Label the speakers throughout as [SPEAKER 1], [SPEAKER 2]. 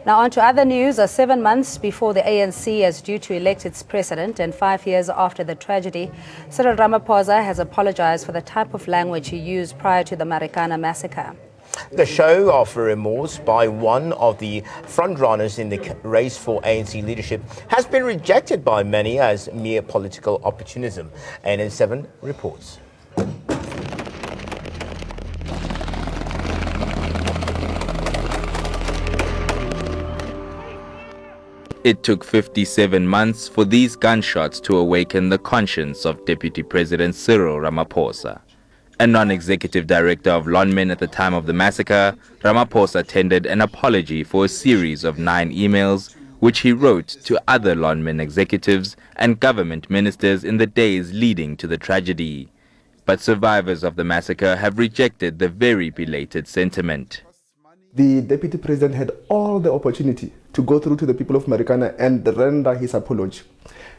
[SPEAKER 1] Now on to other news. 7 months before the ANC is due to elect its president and 5 years after the tragedy, Cyril Ramaphosa has apologized for the type of language he used prior to the Marikana massacre.
[SPEAKER 2] The show of remorse by one of the frontrunners in the race for ANC leadership has been rejected by many as mere political opportunism. ANN7 reports.
[SPEAKER 3] It took 57 months for these gunshots to awaken the conscience of Deputy President Cyril Ramaphosa. A non-executive director of Lonmin at the time of the massacre, Ramaphosa tendered an apology for a series of 9 emails which he wrote to other Lonmin executives and government ministers in the days leading to the tragedy. But survivors of the massacre have rejected the very belated sentiment.
[SPEAKER 4] The Deputy President had all the opportunity to go through to the people of Marikana and render his apology.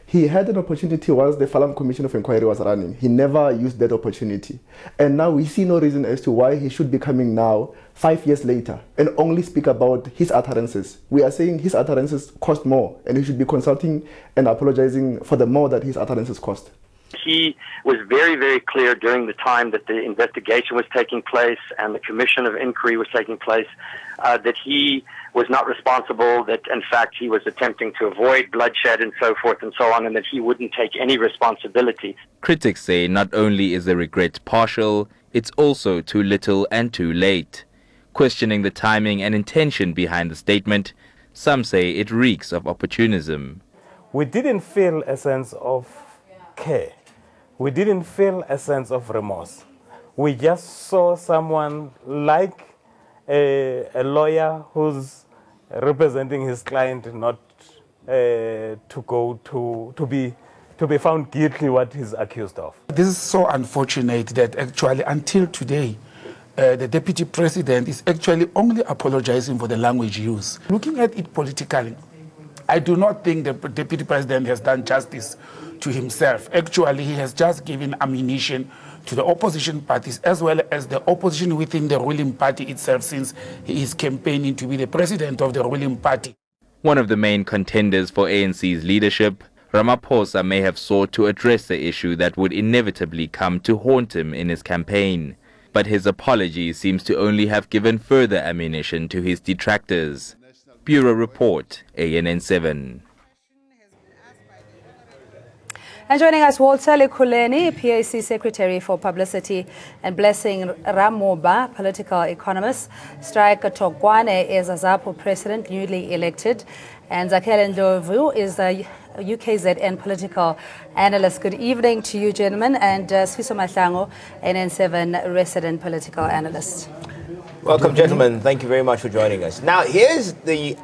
[SPEAKER 4] He had an opportunity whilst the Falam Commission of Inquiry was running. He never used that opportunity. And now we see no reason as to why he should be coming now, 5 years later, and only speak about his utterances. We are saying his utterances cost more, and he should be consulting and apologizing for the more that his utterances cost.
[SPEAKER 5] He was very, very clear during the time that the investigation was taking place and the commission of inquiry was taking place that he was not responsible, that in fact he was attempting to avoid bloodshed and so forth and so on, and that he wouldn't take any responsibility.
[SPEAKER 3] Critics say not only is the regret partial, it's also too little and too late. Questioning the timing and intention behind the statement, some say it reeks of opportunism.
[SPEAKER 6] We didn't feel a sense of care. We didn't feel a sense of remorse. We just saw someone like a lawyer who's representing his client not to be found guilty what he's accused of.
[SPEAKER 7] This is so unfortunate that actually until today the Deputy President is actually only apologizing for the language used. Looking at it politically, I do not think the Deputy President has done justice to himself. Actually, he has just given ammunition to the opposition parties as well as the opposition within the ruling party itself, since he is campaigning to be the president of the ruling party.
[SPEAKER 3] One of the main contenders for ANC's leadership, Ramaphosa may have sought to address the issue that would inevitably come to haunt him in his campaign. But his apology seems to only have given further ammunition to his detractors. Bureau Report, ANN7.
[SPEAKER 1] And joining us, Walter Lekuleni, PAC Secretary for Publicity, and Blessing Ramoba, political economist. Strike Tokwane is Azapo president, newly elected. And Zakhele Ndlovu is the UKZN political analyst. Good evening to you, gentlemen. And Sifiso Mahlango, NN7 resident political analyst.
[SPEAKER 2] Welcome, gentlemen. Thank you very much for joining us. Now, here's the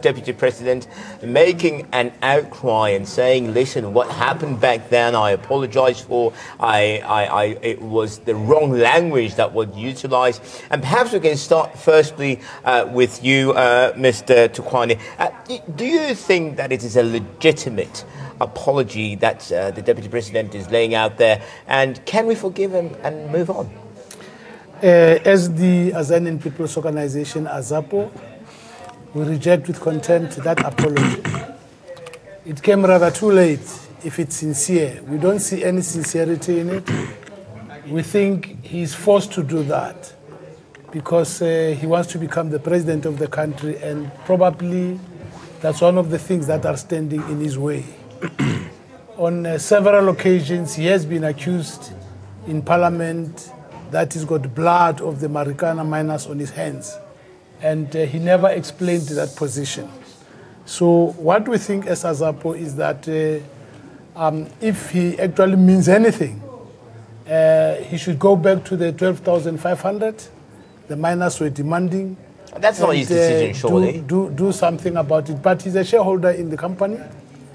[SPEAKER 2] Deputy President making an outcry and saying, listen, what happened back then, I apologize for. It was the wrong language that was utilized. And perhaps we can start firstly with you, Mr. Tukwane. Do you think that it is a legitimate apology that the Deputy President is laying out there? And can we forgive him and move on?
[SPEAKER 8] As the Azanian People's Organization, AZAPO, we reject with contempt that apology. It came rather too late if it's sincere. We don't see any sincerity in it. We think he's forced to do that because he wants to become the president of the country, and probably that's one of the things that are standing in his way. On several occasions, he has been accused in Parliament that he's got blood of the Marikana miners on his hands. And he never explained that position. So what we think as AZAPO is that if he actually means anything, he should go back to the 12,500 the miners were demanding.
[SPEAKER 2] That's not his decision, surely.
[SPEAKER 8] Do something about it. But he's a shareholder in the company.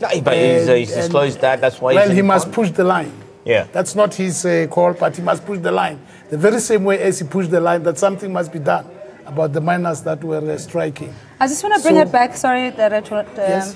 [SPEAKER 2] No, but he's disclosed that. That's why.
[SPEAKER 8] Well, he must push the line.
[SPEAKER 2] Yeah.
[SPEAKER 8] That's not his call, but he must push the line. The very same way as he pushed the line that something must be done about the miners that were striking.
[SPEAKER 1] I just want to bring it back, sorry,
[SPEAKER 8] yes.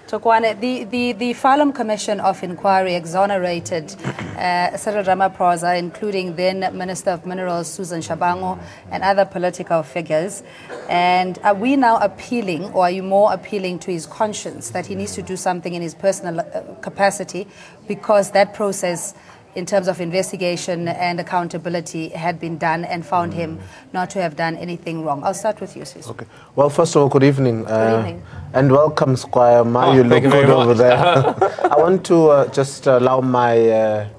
[SPEAKER 1] Tokwane, the Farlam Commission of Inquiry exonerated Cyril Ramaphosa, including then Minister of Minerals Susan Shabango and other political figures. And are we now appealing, or are you more appealing to his conscience that he needs to do something in his personal capacity, because that process in terms of investigation and accountability had been done and found him not to have done anything wrong? I'll start with you, Sis.
[SPEAKER 9] Okay. Well, first of all, good evening.
[SPEAKER 1] Good evening.
[SPEAKER 9] And welcome, Squire. You look good over there. I want to just allow my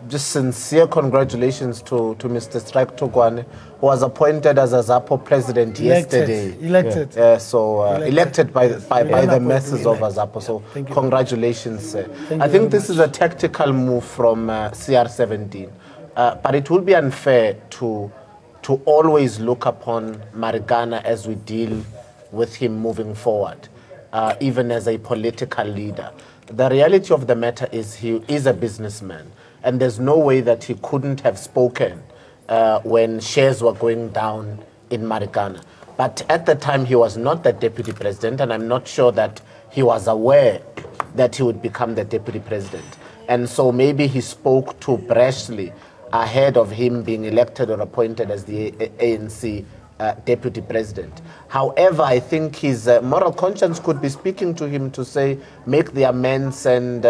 [SPEAKER 9] just sincere congratulations to Mr. Strike Tokwane, who was appointed as a ZAPO president yesterday.
[SPEAKER 8] Elected.
[SPEAKER 9] Elected by the masses of ZAPO. So congratulations. I think this is a tactical move from CR17. But it will be unfair to always look upon Marikana as we deal with him moving forward, even as a political leader. The reality of the matter is he is a businessman. And there's no way that he couldn't have spoken when shares were going down in Marikana. But at the time, he was not the deputy president, and I'm not sure that he was aware that he would become the deputy president. And so maybe he spoke too brashly ahead of him being elected or appointed as the ANC deputy president. However, I think his moral conscience could be speaking to him to say, make the amends and,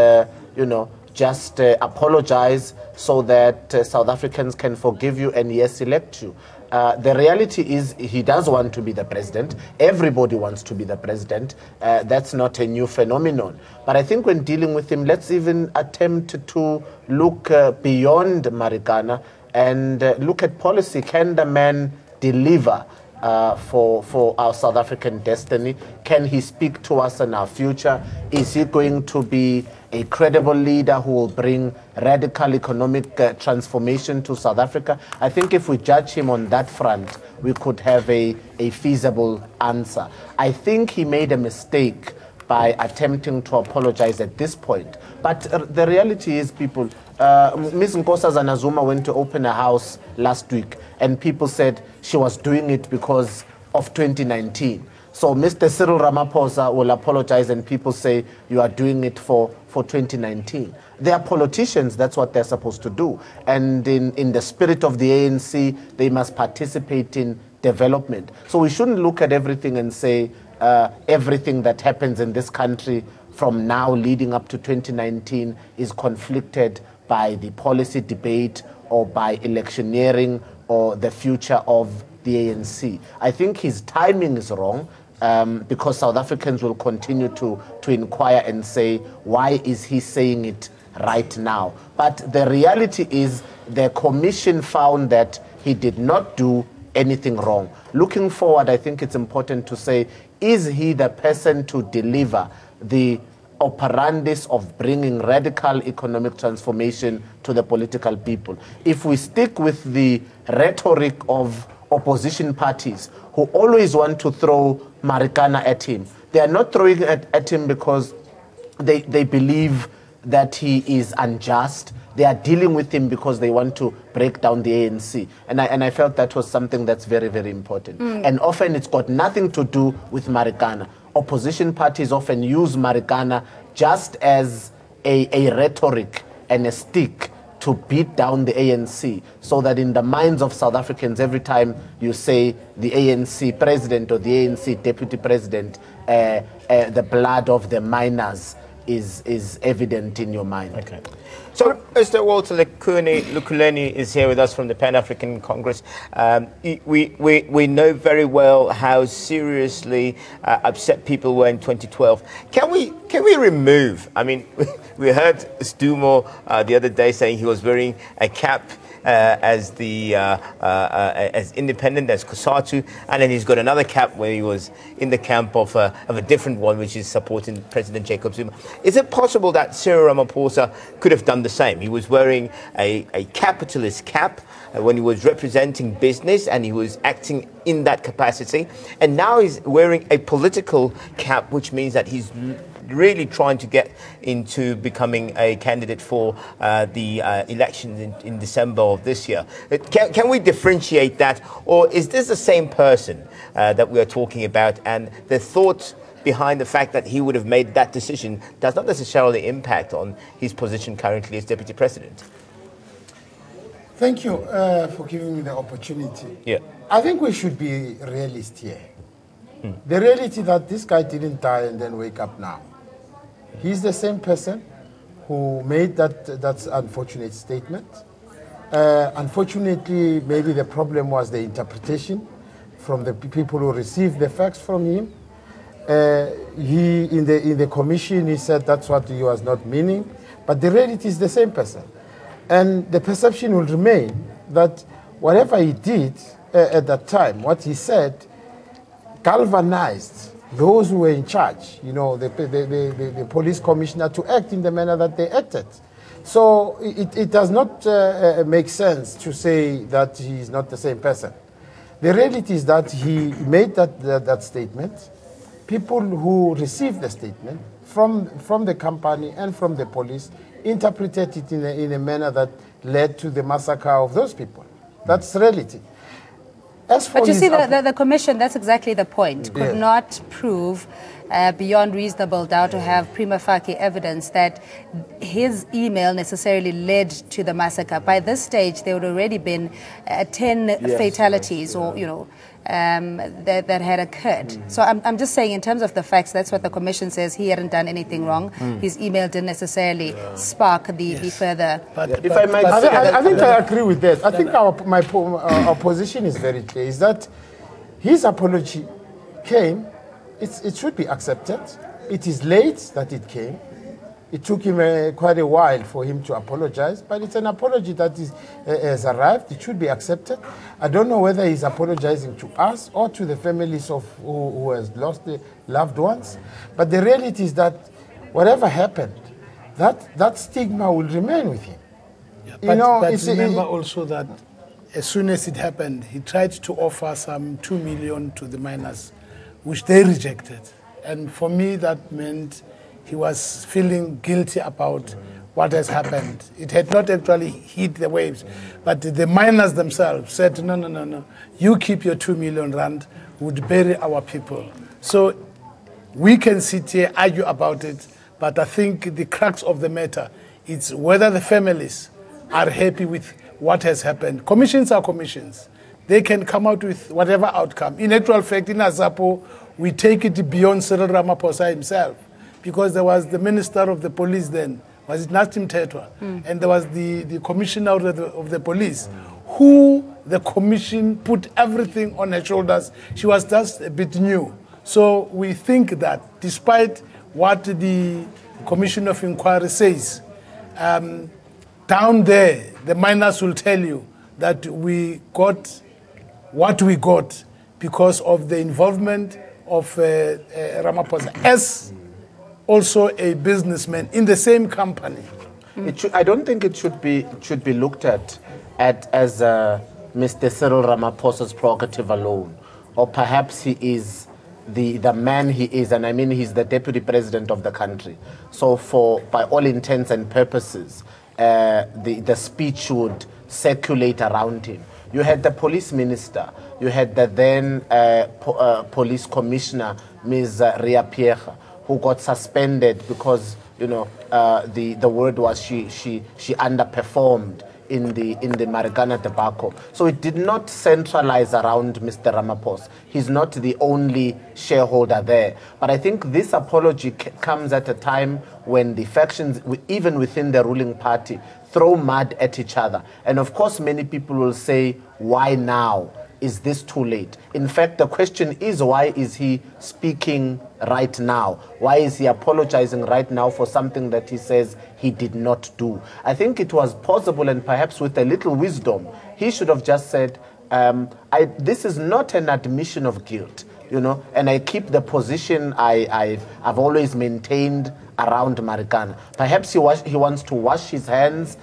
[SPEAKER 9] just apologize so that South Africans can forgive you and, yes, elect you. The reality is he does want to be the president. Everybody wants to be the president. That's not a new phenomenon. But I think when dealing with him, let's even attempt to look beyond Marikana and look at policy. Can the man deliver for our South African destiny? Can he speak to us in our future? Is he going to be a credible leader who will bring radical economic transformation to South Africa? I think if we judge him on that front, we could have a feasible answer. I think he made a mistake by attempting to apologize at this point. But the reality is, people, Ms. Nkosazana Zuma went to open a house last week, and people said she was doing it because of 2019. So Mr. Cyril Ramaphosa will apologize, and people say you are doing it for 2019. They are politicians, that's what they're supposed to do. And in the spirit of the ANC, they must participate in development. So we shouldn't look at everything and say everything that happens in this country from now leading up to 2019 is conflicted by the policy debate or by electioneering or the future of the ANC. I think his timing is wrong. Because South Africans will continue to inquire and say, why is he saying it right now? But the reality is the commission found that he did not do anything wrong. Looking forward, I think it's important to say, is he the person to deliver the operandis of bringing radical economic transformation to the political people? If we stick with the rhetoric of opposition parties who always want to throw Marikana at him, they are not throwing it at him because they believe that he is unjust. They are dealing with him because they want to break down the ANC. And I felt that was something that's very, very important. And often it's got nothing to do with Marikana. Opposition parties often use Marikana just as a rhetoric and a stick to beat down the ANC, so that in the minds of South Africans, every time you say the ANC president or the ANC deputy president, the blood of the miners is evident in your mind.
[SPEAKER 2] Okay. So, Mr. Walter Lukuleni is here with us from the Pan-African Congress. We know very well how seriously upset people were in 2012. Can we remove? I mean, we heard Stumo the other day saying he was wearing a cap as independent as Kusatu, and then he's got another cap where he was in the camp of a different one, which is supporting President Jacob Zuma. Is it possible that Cyril Ramaphosa could have done the same? He was wearing a capitalist cap when he was representing business, and he was acting in that capacity, and now he's wearing a political cap, which means that he's really trying to get into becoming a candidate for the elections in December of this year. Can we differentiate that, or is this the same person that we are talking about, and the thought behind the fact that he would have made that decision does not necessarily impact on his position currently as Deputy President?
[SPEAKER 10] Thank you for giving me the opportunity.
[SPEAKER 2] Yeah.
[SPEAKER 10] I think we should be realist here. The reality that this guy didn't die and then wake up now. He's the same person who made that unfortunate statement. Unfortunately, maybe the problem was the interpretation from the people who received the facts from him. He in the commission, he said that's what he was not meaning, but the reality is the same person. And the perception will remain that whatever he did at that time, what he said, galvanized those who were in charge, you know, the police commissioner, to act in the manner that they acted. So it does not make sense to say that he is not the same person. The reality is that he made that statement. People who received the statement from the company and from the police interpreted it in a manner that led to the massacre of those people. That's reality.
[SPEAKER 1] But you see, the commission, that's exactly the point, could not prove beyond reasonable doubt to have prima facie evidence that his email necessarily led to the massacre. By this stage, there would already been 10 fatalities or, you know, that had occurred. So I'm just saying, in terms of the facts, that's what the commission says. He hadn't done anything wrong. His email didn't necessarily spark the further.
[SPEAKER 10] If I might say, I think I agree with that. I think our position is very clear, is that his apology came, it should be accepted. It is late that it came. It took him quite a while for him to apologize, but it's an apology that has arrived. It should be accepted. I don't know whether he's apologizing to us or to the families of who has lost their loved ones, but the reality is that whatever happened, that stigma will remain with him.
[SPEAKER 8] Yeah, but remember also that as soon as it happened, he tried to offer some 2 million to the miners, which they rejected. And for me, that meant he was feeling guilty about what has happened. It had not actually hit the waves, but the miners themselves said, no, you keep your 2 million rand, would bury our people. So we can sit here, argue about it, but I think the crux of the matter is whether the families are happy with what has happened. Commissions are commissions. They can come out with whatever outcome. In actual fact, in Azapo, we take it beyond Cyril Ramaphosa himself, because there was the minister of the police then, was it Nastim Tetwa, and there was the commissioner of the police, who the commission put everything on her shoulders. She was just a bit new. So we think that despite what the Commission of Inquiry says, down there, the miners will tell you that we got what we got because of the involvement of Ramaphosa as also a businessman in the same company.
[SPEAKER 9] I don't think it should be looked at as Mr. Cyril Ramaphosa's prerogative alone, or perhaps he is the man he is, and I mean he's the deputy president of the country. So by all intents and purposes, the speech would circulate around him. You had the police minister, you had the then police commissioner, Ms. Ria Pierre, who got suspended because, you know, the word was she underperformed in the Marikana debacle. So it did not centralize around Mr. Ramaphosa. He's not the only shareholder there. But I think this apology comes at a time when the factions, even within the ruling party, throw mud at each other. And of course, many people will say, why now? Is this too late? In fact, the question is, why is he speaking right now? Why is he apologizing right now for something that he says he did not do? I think it was possible, and perhaps with a little wisdom, he should have just said, this is not an admission of guilt, you know, and I keep the position I've always maintained around Marikana. Perhaps he wants to wash his hands,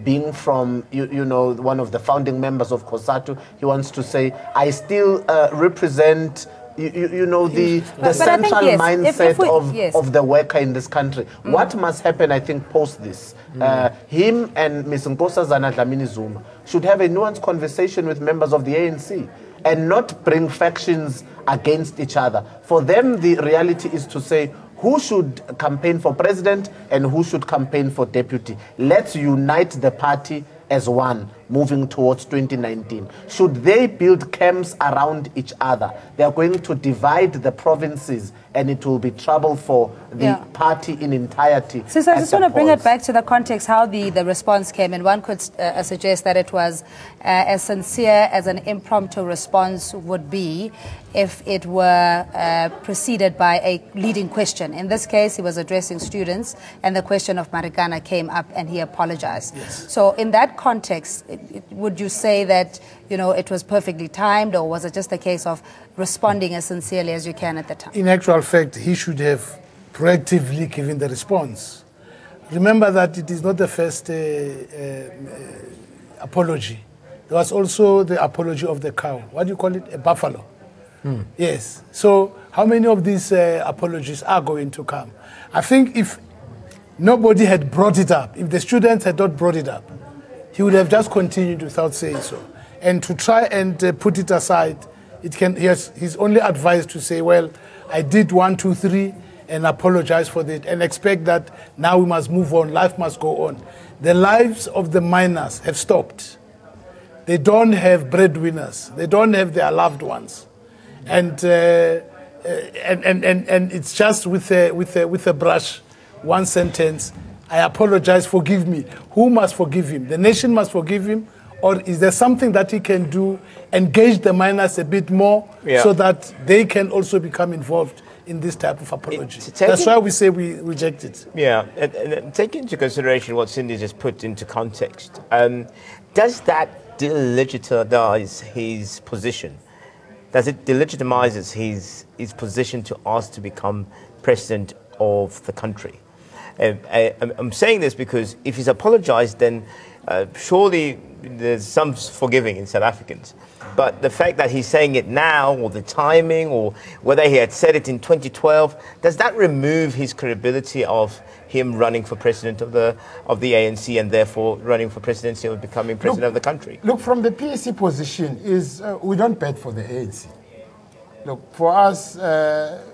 [SPEAKER 9] being from, you know, one of the founding members of COSATU. He wants to say, I still represent, you know, the
[SPEAKER 1] But
[SPEAKER 9] central
[SPEAKER 1] I think, yes,
[SPEAKER 9] mindset of the worker in this country. What must happen, I think, post this? Him and Ms. Nkosazana Dlamini Zuma should have a nuanced conversation with members of the ANC and not bring factions against each other. For them, the reality is to say, who should campaign for president and who should campaign for deputy? Let's unite the party as one moving towards 2019. Should they build camps around each other? They are going to divide the provinces and it will be trouble for the party in entirety.
[SPEAKER 1] So I just want to bring it back to the context, how the response came. And one could suggest that it was as sincere as an impromptu response would be if it were preceded by a leading question. In this case, he was addressing students and the question of Marikana came up and he apologized. Yes. So in that context, would you say that, you know, it was perfectly timed, or was it just a case of responding as sincerely as you can at the time?
[SPEAKER 8] In actual fact, he should have proactively given the response. Remember that it is not the first apology. There was also the apology of the cow. What do you call it? A buffalo. Yes. So how many of these apologies are going to come? I think if nobody had brought it up, if the students had not brought it up, he would have just continued without saying so. And to try and put it aside, he's only advised to say, well, I did 1, 2, 3 and apologize for that and expect that now we must move on, life must go on. The lives of the miners have stopped. They don't have breadwinners. They don't have their loved ones. And it's just with a brush, one sentence, I apologize, forgive me. Who must forgive him? The nation must forgive him? Or is there something that he can do, engage the miners a bit more so that they can also become involved in this type of apology? That's why we say we reject it.
[SPEAKER 2] Yeah, and take into consideration what Cindy just put into context. Does that delegitimize his position? Does it delegitimize his position to ask to become president of the country? I'm saying this because if he's apologized, then surely there's some forgiving in South Africans. But the fact that he's saying it now, or the timing, or whether he had said it in 2012, does that remove his credibility of him running for president of the ANC and therefore running for presidency or becoming president of the country?
[SPEAKER 10] Look, from the PAC position is we don't bet for the ANC. Look, for us,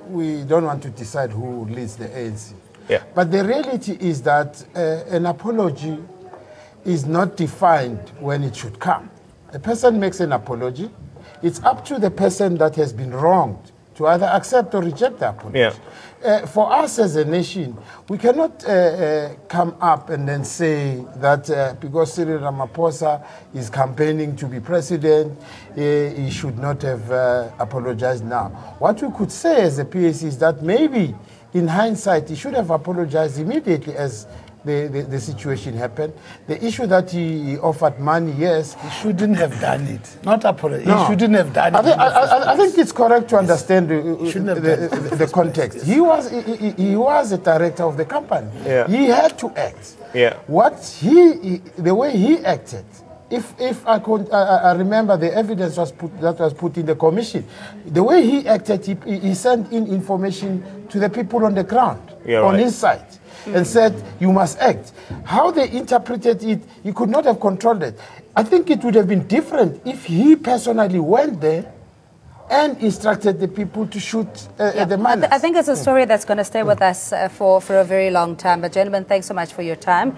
[SPEAKER 10] we don't want to decide who leads the ANC.
[SPEAKER 2] Yeah.
[SPEAKER 10] But the reality is that an apology is not defined when it should come. A person makes an apology. It's up to the person that has been wronged to either accept or reject the apology.
[SPEAKER 2] Yeah.
[SPEAKER 10] For us as a nation, we cannot come up and then say that because Cyril Ramaphosa is campaigning to be president, he should not have apologized now. What we could say as a PAC is that maybe in hindsight, he should have apologized immediately as the situation happened. The issue that he offered money, yes.
[SPEAKER 8] He shouldn't have done it. Not apologize. No. He shouldn't have done it.
[SPEAKER 10] I think it's correct to understand the context. He was a director of the company.
[SPEAKER 2] Yeah.
[SPEAKER 10] He had to act.
[SPEAKER 2] Yeah.
[SPEAKER 10] The way he acted, if I remember the evidence that was put in the commission, the way he acted, he sent in information to the people on the ground, his side, and said, you must act. How they interpreted it, he could not have controlled it. I think it would have been different if he personally went there and instructed the people to shoot the miners.
[SPEAKER 1] I think it's a story that's going to stay with us for a very long time. But gentlemen, thanks so much for your time.